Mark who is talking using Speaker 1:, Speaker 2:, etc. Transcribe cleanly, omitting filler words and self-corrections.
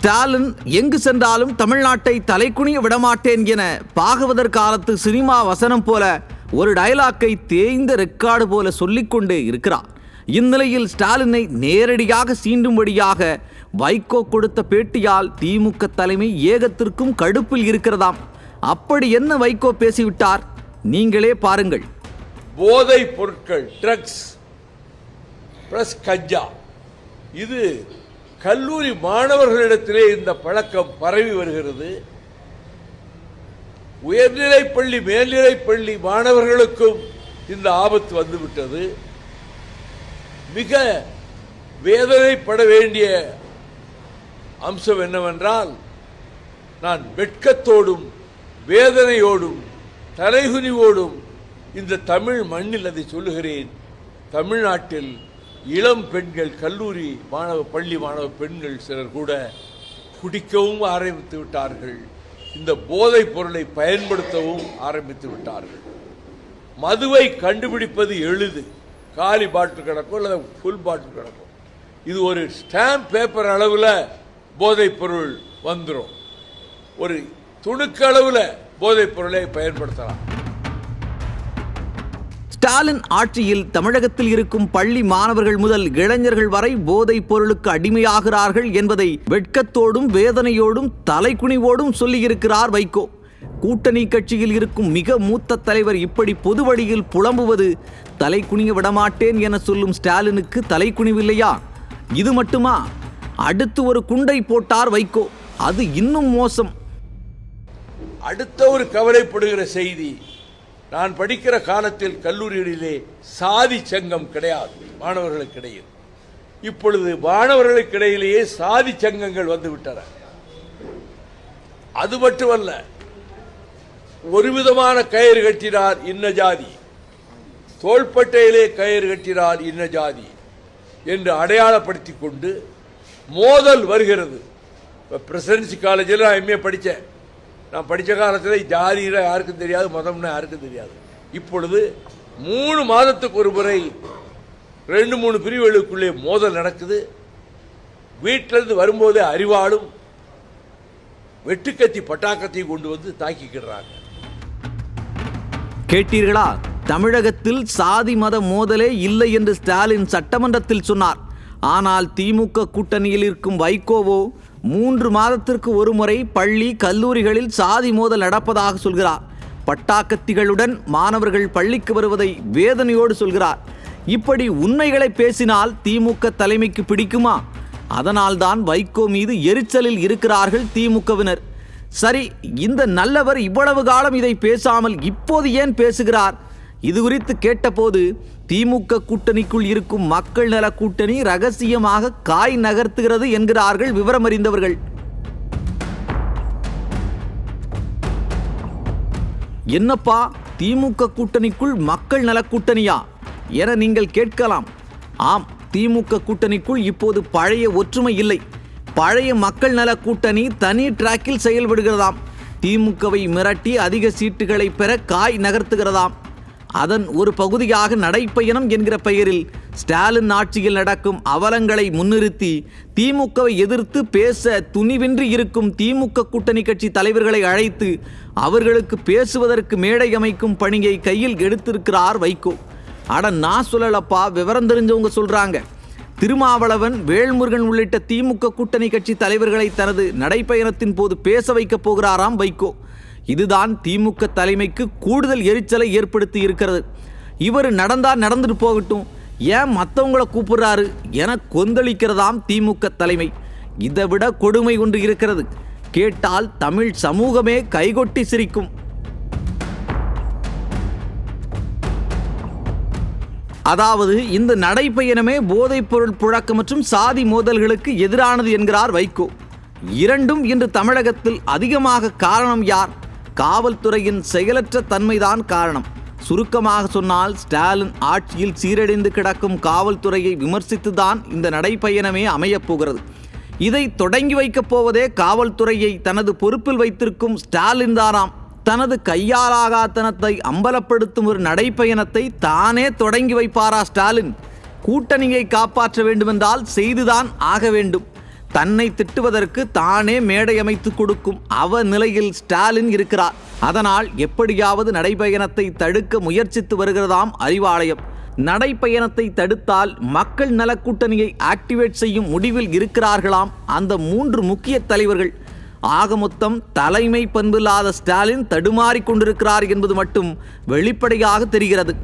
Speaker 1: ஸ்டாலின் எங்கு சென்றாலும் தமிழ்நாட்டை தலைக்குனிய விடமாட்டேன் என பாகவதர் காலத்து சினிமா வசனம் போல ஒரு டயலாக்கை தேய்ந்த ரெக்கார்டு போல சொல்லிக்கொண்டே இருக்கிறார். இந்நிலையில் ஸ்டாலினை நேரடியாக சீண்டும்படியாக வைகோ கொடுத்த பேட்டியால் திமுக தலைமை ஏகத்திற்கும் கடுப்பில் இருக்கிறதாம். அப்படி என்ன வைகோ பேசிவிட்டார், நீங்களே பாருங்கள்.
Speaker 2: போதை பொருட்கள், ட்ரக்ஸ் பிளஸ் கஞ்சா, இது கல்லூரி மாணவர்களிடத்திலே இந்த பழக்கம் பரவி வருகிறது. உயர்நிலைப்பள்ளி மேல்நிலைப்பள்ளி மாணவர்களுக்கும் இந்த ஆபத்து வந்துவிட்டது. மிக வேதனைப்பட வேண்டிய அம்சம் என்னவென்றால், நான் வெட்கத்தோடும் வேதனையோடும் தலைகுனிவோடும் இந்த தமிழ் மண்ணில் அதை சொல்லுகிறேன். தமிழ்நாட்டில் இளம் பெண்கள், கல்லூரி பள்ளி மாணவ பெண்கள் சிலர் கூட குடிக்கவும் ஆரம்பித்து விட்டார்கள். இந்த போதைப் பொருளை பயன்படுத்தவும் ஆரம்பித்து விட்டார்கள். மதுவை கண்டுபிடிப்பது எளிது. காலி பாட்டில் கிடக்கும் அல்லது ஃபுல் பாட்டில் கிடக்கும். இது ஒரு ஸ்டாம்ப் பேப்பர் அளவில் போதைப் பொருள் வந்துடும். ஒரு துணுக்கு அளவில் போதைப் பொருளை பயன்படுத்தலாம்.
Speaker 1: ஸ்டாலின் ஆட்சியில் தமிழகத்தில் இருக்கும் பள்ளி மாணவர்கள் முதல் இளைஞர்கள் வரை போதைப் பொருளுக்கு அடிமையாகிறார்கள் என்பதை வெட்கத்தோடும் வேதனையோடும் தலைக்குனிவோடும் சொல்லியிருக்கிறார் வைகோ. கூட்டணி கட்சியில் இருக்கும் மிக மூத்த தலைவர் இப்படி பொது வழியில் புலம்புவது தலைக்குனிய விடமாட்டேன் என சொல்லும் ஸ்டாலினுக்கு தலைக்குனிவில்லையா? இது மட்டுமா, அடுத்து ஒரு குண்டை போட்டார் வைகோ. அது இன்னும் மோசம்.
Speaker 2: அடுத்த ஒரு கவலைப்படுகிற செய்தி, நான் படிக்கிற காலத்தில் கல்லூரிகளிலே சாதி சங்கம் கிடையாது மாணவர்களுக்கிடையில். இப்பொழுது மாணவர்களுக்கிடையிலேயே சாதி சங்கங்கள் வந்துவிட்டன. அது மட்டுமல்ல, ஒரு விதமான கயிறு கட்டினார் இன்ன ஜாதி, தோள்பட்டையிலே கயிறு கட்டினார் இன்ன ஜாதி என்று அடையாளப்படுத்திக் கொண்டு மோதல் வருகிறது. பிரசிடென்சி காலேஜில் நான் எம்ஏ படித்தேன். நான் படித்த காலத்தில் ஜாதியில் யாருக்கும் தெரியாது, மதம்னா யாருக்கும் தெரியாது. இப்பொழுது 3 மாதத்துக்கு ஒரு முறை 2-3 பிரிவுகளுக்குள்ளே மோதல் நடக்குது. வீட்டிலிருந்து வரும்போதே அறிவாளும் வெட்டுக்கத்தி பட்டாக்கத்தையும் கொண்டு வந்து தாக்கிக்கிறாங்க.
Speaker 1: கேட்டீர்களா? தமிழகத்தில் சாதி மத மோதலே இல்லை என்று ஸ்டாலின் சட்டமன்றத்தில் சொன்னார். ஆனால் திமுக கூட்டணியில் இருக்கும் வைகோவோ 3 மாதத்திற்கு ஒரு முறை பள்ளி கல்லூரிகளில் சாதி மோதல் நடப்பதாக சொல்கிறார். பட்டாக்கத்திகளுடன் மாணவர்கள் பள்ளிக்கு வருவதை வேதனையோடு சொல்கிறார். இப்படி உண்மைகளை பேசினால் திமுக தலைமைக்கு பிடிக்குமா? அதனால்தான் வைகோ மீது எரிச்சலில் இருக்கிறார்கள் திமுகவினர். சரி, இந்த நல்லவர் இவ்வளவு காலம் இதை பேசாமல் இப்போது ஏன் பேசுகிறார்? இது குறித்து கேட்டபோது, திமுக கூட்டணிக்குள் இருக்கும் மக்கள் நல கூட்டணி ரகசியமாக காய் நகர்த்துகிறது என்கிறார்கள் விவரம் அறிந்தவர்கள். என்னப்பா, திமுக கூட்டணிக்குள் மக்கள் நல கூட்டணியா என நீங்கள் கேட்கலாம். ஆம், திமுக கூட்டணிக்குள் இப்போது பழைய ஒற்றுமை இல்லை. பழைய மக்கள் நல கூட்டணி தனி டிராக்கில் செயல்படுகிறதாம். திமுகவை மிரட்டி அதிக சீட்டுகளை பெற காய் நகர்த்துகிறதாம். அதன் ஒரு பகுதியாக நடைப்பயணம் என்கிற பெயரில் ஸ்டாலின் ஆட்சியில் நடக்கும் அவலங்களை முன்னிறுத்தி திமுகவை எதிர்த்து பேச துணிவின்றி இருக்கும் திமுக கூட்டணி கட்சி தலைவர்களை அழைத்து அவர்களுக்கு பேசுவதற்கு மேடை அமைக்கும் பணியை கையில் எடுத்திருக்கிறார் வைகோ. அட, நான் சொல்லலப்பா, விவரம் தெரிஞ்சவங்க சொல்றாங்க. திருமாவளவன், வேல்முருகன் உள்ளிட்ட திமுக கூட்டணி கட்சி தலைவர்களை தனது நடைப்பயணத்தின் போது பேச வைக்கப் போகிறாராம் வைகோ. இதுதான் திமுக தலைமைக்கு கூடுதல் எரிச்சலை ஏற்படுத்தி இருக்கிறது. இவர் நடந்தா நடந்துட்டு போகட்டும், ஏன் மற்றவங்களை கூப்பிடுறாரு என கொந்தளிக்கிறதாம் திமுக தலைமை. இதை விட கொடுமை ஒன்று இருக்கிறது. கேட்டால் தமிழ் சமூகமே கைகொட்டி சிரிக்கும். அதாவது, இந்த நடைப்பயணமே போதைப் பொருள் புழக்கம் மற்றும் சாதி மோதல்களுக்கு எதிரானது என்கிறார் வைகோ. இரண்டும் இன்று தமிழகத்தில் அதிகமாக காரணம் யார்? காவல்துறையின் செயலற்ற தன்மைதான் காரணம். சுருக்கமாக சொன்னால், ஸ்டாலின் ஆட்சியில் சீரழிந்து கிடக்கும் காவல்துறையை விமர்சித்துதான் இந்த நடைப்பயணமே அமையப் போகிறது. இதை தொடங்கி வைக்கப் போவதே காவல்துறையை தனது பொறுப்பில் வைத்திருக்கும் ஸ்டாலின் தானாம். தனது கையாலாகாத்தனத்தை அம்பலப்படுத்தும் ஒரு நடைப்பயணத்தை தானே தொடங்கி வைப்பாரா ஸ்டாலின்? கூட்டணியை காப்பாற்ற வேண்டுமென்றால் செய்துதான் ஆக வேண்டும். தன்னை திட்டுவதற்கு தானே மேடை அமைத்து கொடுக்கும் அவ நிலையில் ஸ்டாலின் இருக்கிறார். அதனால் எப்படியாவது நடைபயணத்தை தடுக்க முயற்சித்து வருகிறதாம் அறிவாலயம். நடைப்பயணத்தை தடுத்தால் மக்கள் நலக் கூட்டணியை ஆக்டிவேட் செய்யும் முடிவில் இருக்கிறார்களாம் அந்த 3 முக்கிய தலைவர்கள். ஆக மொத்தம் தலைமை பண்பில்லாத ஸ்டாலின் தடுமாறிக் கொண்டிருக்கிறார் என்பது மட்டும் வெளிப்படையாக தெரிகிறது.